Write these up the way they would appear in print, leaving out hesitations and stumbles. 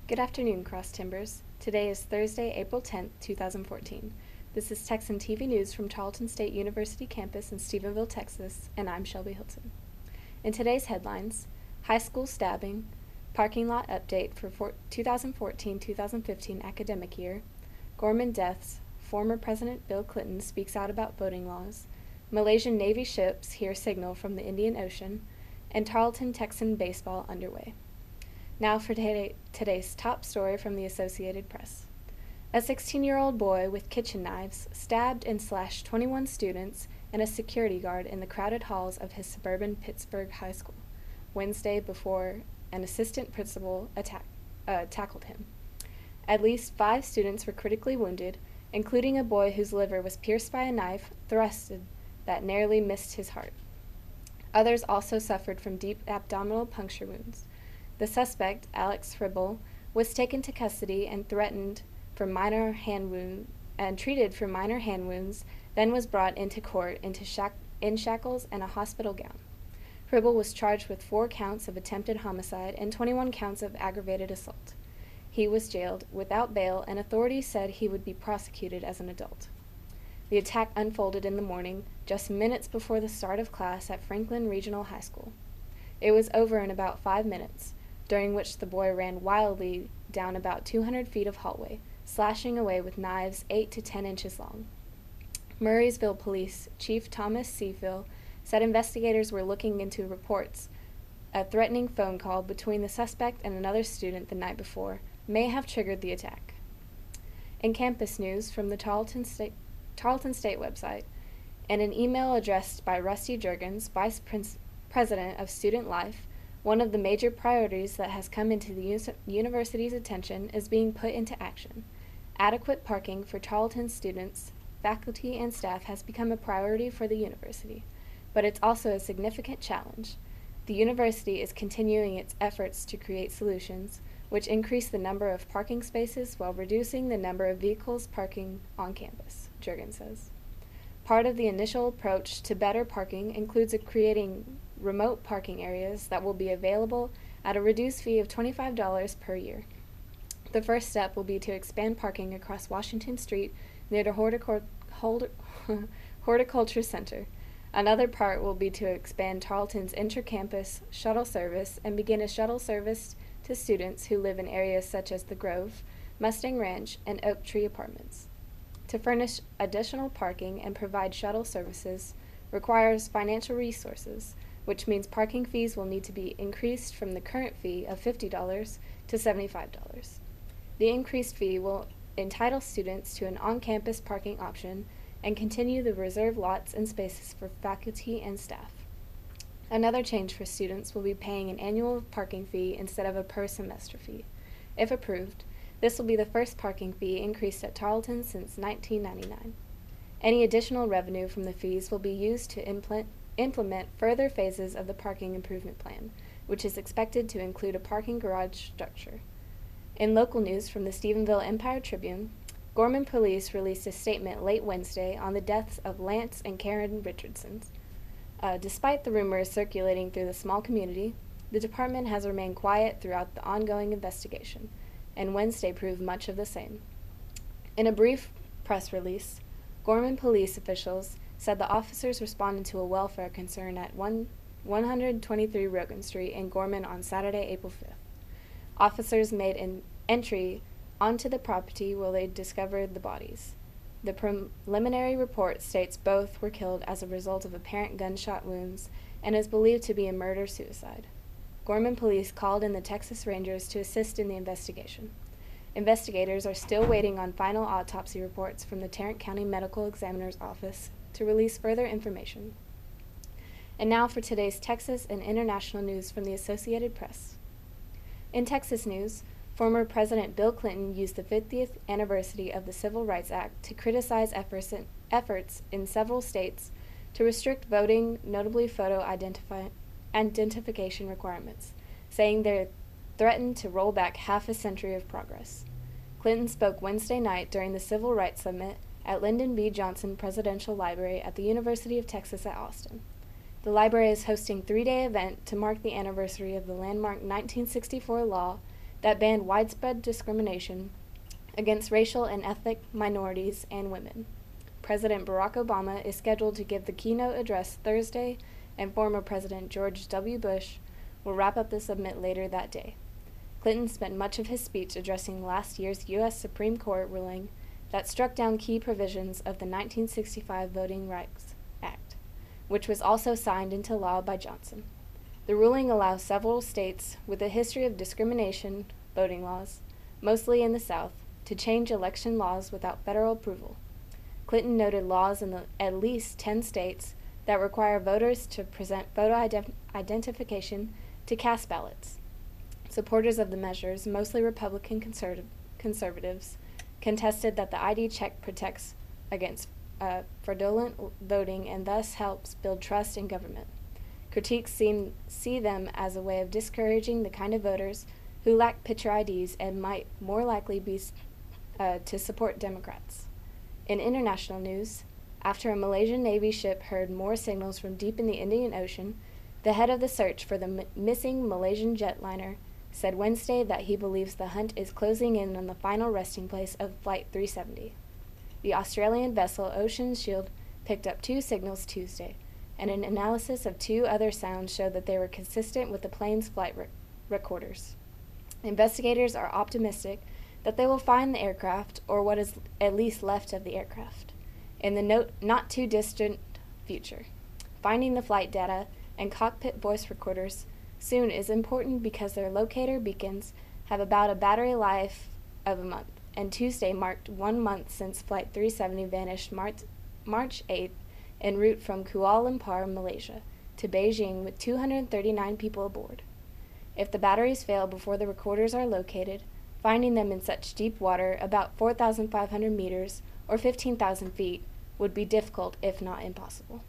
Good afternoon, Cross Timbers. Today is Thursday, April 10th, 2014. This is Texan TV news from Tarleton State University campus in Stephenville, Texas, and I'm Shelby Hilton. In today's headlines, high school stabbing, parking lot update for 2014-2015 academic year, Gorman deaths, former President Bill Clinton speaks out about voting laws, Malaysian Navy ships hear signal from the Indian Ocean, and Tarleton Texan baseball underway. Now for today's top story from the Associated Press. A 16-year-old boy with kitchen knives stabbed and slashed 21 students and a security guard in the crowded halls of his suburban Pittsburgh high school Wednesday before an assistant principal tackled him. At least 5 students were critically wounded, including a boy whose liver was pierced by a knife thrusted that narrowly missed his heart. Others also suffered from deep abdominal puncture wounds. The suspect, Alex Fribble, was taken to custody and treated for minor hand wounds, then was brought into court in shackles and a hospital gown. Fribble was charged with 4 counts of attempted homicide and 21 counts of aggravated assault. He was jailed without bail, and authorities said he would be prosecuted as an adult. The attack unfolded in the morning, just minutes before the start of class at Franklin Regional High School. It was over in about 5 minutes, during which the boy ran wildly down about 200 feet of hallway, slashing away with knives 8 to 10 inches long. Murraysville Police Chief Thomas Seafill said investigators were looking into reports a threatening phone call between the suspect and another student the night before may have triggered the attack. In campus news from the Tarleton State website, and an email addressed by Rusty Juergens, Vice President of Student Life, one of the major priorities that has come into the university's attention is being put into action. Adequate parking for Tarleton students, faculty, and staff has become a priority for the university, but it's also a significant challenge. The university is continuing its efforts to create solutions which increase the number of parking spaces while reducing the number of vehicles parking on campus, Juergens says. Part of the initial approach to better parking includes creating remote parking areas that will be available at a reduced fee of $25 per year. The first step will be to expand parking across Washington Street near the Horticulture Center. Another part will be to expand Tarleton's inter-campus shuttle service and begin a shuttle service to students who live in areas such as The Grove, Mustang Ranch, and Oak Tree Apartments. To furnish additional parking and provide shuttle services requires financial resources, which means parking fees will need to be increased from the current fee of $50 to $75. The increased fee will entitle students to an on-campus parking option and continue the reserved lots and spaces for faculty and staff. Another change for students will be paying an annual parking fee instead of a per-semester fee. If approved, this will be the first parking fee increased at Tarleton since 1999. Any additional revenue from the fees will be used to implement further phases of the parking improvement plan, which is expected to include a parking garage structure. In local news from the Stephenville Empire-Tribune, Gorman Police released a statement late Wednesday on the deaths of Lance and Karen Richardson. Despite the rumors circulating through the small community, the department has remained quiet throughout the ongoing investigation, and Wednesday proved much of the same. In a brief press release, Gorman police officials said the officers responded to a welfare concern at 123 Rogan Street in Gorman on Saturday, April 5th. Officers made an entry onto the property where they discovered the bodies. The preliminary report states both were killed as a result of apparent gunshot wounds and is believed to be a murder-suicide. Gorman police called in the Texas Rangers to assist in the investigation. Investigators are still waiting on final autopsy reports from the Tarrant County Medical Examiner's Office to release further information. And now for today's Texas and international news from the Associated Press. In Texas news, former President Bill Clinton used the 50th anniversary of the Civil Rights Act to criticize efforts in several states to restrict voting, notably photo identification requirements, saying they threatened to roll back half a century of progress. Clinton spoke Wednesday night during the Civil Rights Summit at Lyndon B. Johnson Presidential Library at the University of Texas at Austin. The library is hosting a 3-day event to mark the anniversary of the landmark 1964 law that banned widespread discrimination against racial and ethnic minorities and women. President Barack Obama is scheduled to give the keynote address Thursday, and former President George W. Bush will wrap up the summit later that day. Clinton spent much of his speech addressing last year's U.S. Supreme Court ruling that struck down key provisions of the 1965 Voting Rights Act, which was also signed into law by Johnson. The ruling allows several states with a history of discrimination voting laws, mostly in the South, to change election laws without federal approval. Clinton noted laws in at least 10 states that require voters to present photo identification to cast ballots. Supporters of the measures, mostly Republican conservatives, contested that the ID check protects against fraudulent voting and thus helps build trust in government. Critics see them as a way of discouraging the kind of voters who lack picture IDs and might more likely be to support Democrats. In international news, after a Malaysian Navy ship heard more signals from deep in the Indian Ocean, the head of the search for the missing Malaysian jetliner said Wednesday that he believes the hunt is closing in on the final resting place of Flight 370. The Australian vessel Ocean Shield picked up 2 signals Tuesday, and an analysis of 2 other sounds showed that they were consistent with the plane's flight recorders. Investigators are optimistic that they will find the aircraft, or what is at least left of the aircraft, in the not too distant future. Finding the flight data and cockpit voice recorders soon is important because their locator beacons have about a battery life of a month, and Tuesday marked 1 month since Flight 370 vanished March 8th en route from Kuala Lumpur, Malaysia, to Beijing with 239 people aboard. If the batteries fail before the recorders are located, finding them in such deep water, about 4,500 meters or 15,000 feet, would be difficult if not impossible.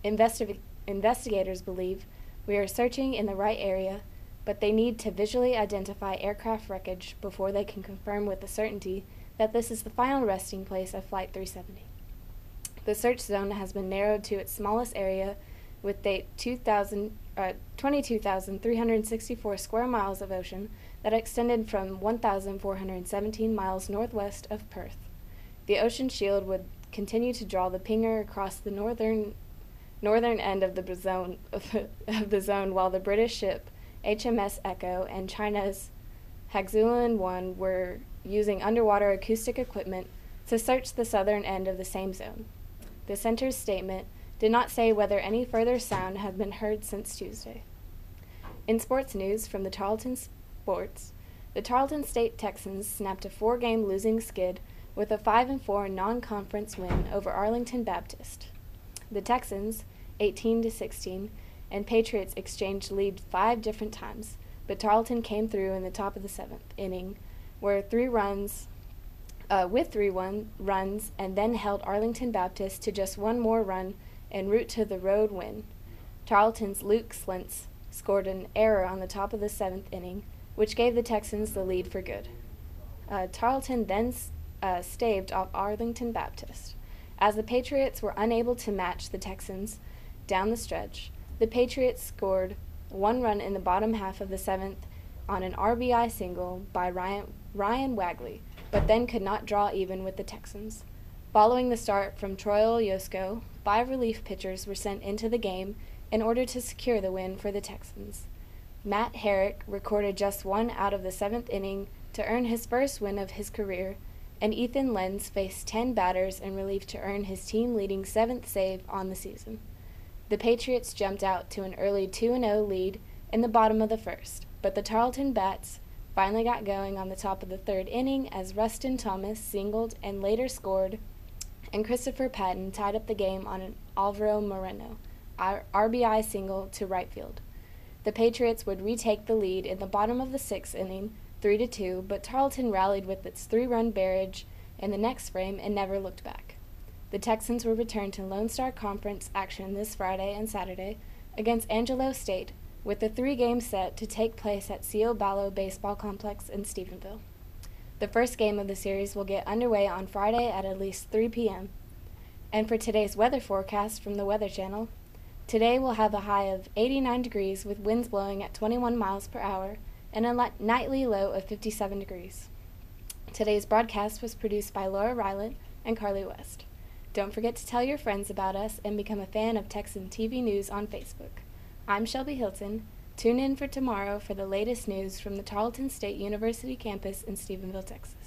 Investigators believe we are searching in the right area, but they need to visually identify aircraft wreckage before they can confirm with a certainty that this is the final resting place of Flight 370. The search zone has been narrowed to its smallest area with 22,364 square miles of ocean that extended from 1,417 miles northwest of Perth. The Ocean Shield would continue to draw the pinger across the northern end of the zone, while the British ship HMS Echo and China's Hagzulan 1 were using underwater acoustic equipment to search the southern end of the same zone. The center's statement did not say whether any further sound had been heard since Tuesday. In sports news from the Tarleton Sports, the Tarleton State Texans snapped a 4-game losing skid with a 5-4 non-conference win over Arlington Baptist. The Texans, 18-16, and Patriots exchanged lead 5 different times, but Tarleton came through in the top of the 7th inning, with 3 runs, and then held Arlington Baptist to just 1 more run en route to the road win. Tarleton's Luke Slintz scored an error on the top of the 7th inning, which gave the Texans the lead for good. Tarleton then staved off Arlington Baptist. As the Patriots were unable to match the Texans down the stretch, the Patriots scored 1 run in the bottom half of the 7th on an RBI single by Ryan Wagley, but then could not draw even with the Texans. Following the start from Troy Oliosko, 5 relief pitchers were sent into the game in order to secure the win for the Texans. Matt Herrick recorded just 1 out of the 7th inning to earn his first win of his career, and Ethan Lenz faced 10 batters in relief to earn his team-leading 7th save on the season. The Patriots jumped out to an early 2-0 lead in the bottom of the first, but the Tarleton Bats finally got going on the top of the 3rd inning as Rustin Thomas singled and later scored, and Christopher Patton tied up the game on an Alvaro Moreno RBI single to right field. The Patriots would retake the lead in the bottom of the 6th inning, 3-2, but Tarleton rallied with its 3-run barrage in the next frame and never looked back. The Texans will return to Lone Star Conference action this Friday and Saturday against Angelo State, with a 3-game set to take place at Cio Ballo Baseball Complex in Stephenville. The first game of the series will get underway on Friday at least 3 p.m. And for today's weather forecast from the Weather Channel, today we'll have a high of 89 degrees with winds blowing at 21 miles per hour and a nightly low of 57 degrees. Today's broadcast was produced by Laura Rylant and Carly West. Don't forget to tell your friends about us and become a fan of Texan TV News on Facebook. I'm Shelby Hilton. Tune in for tomorrow for the latest news from the Tarleton State University campus in Stephenville, Texas.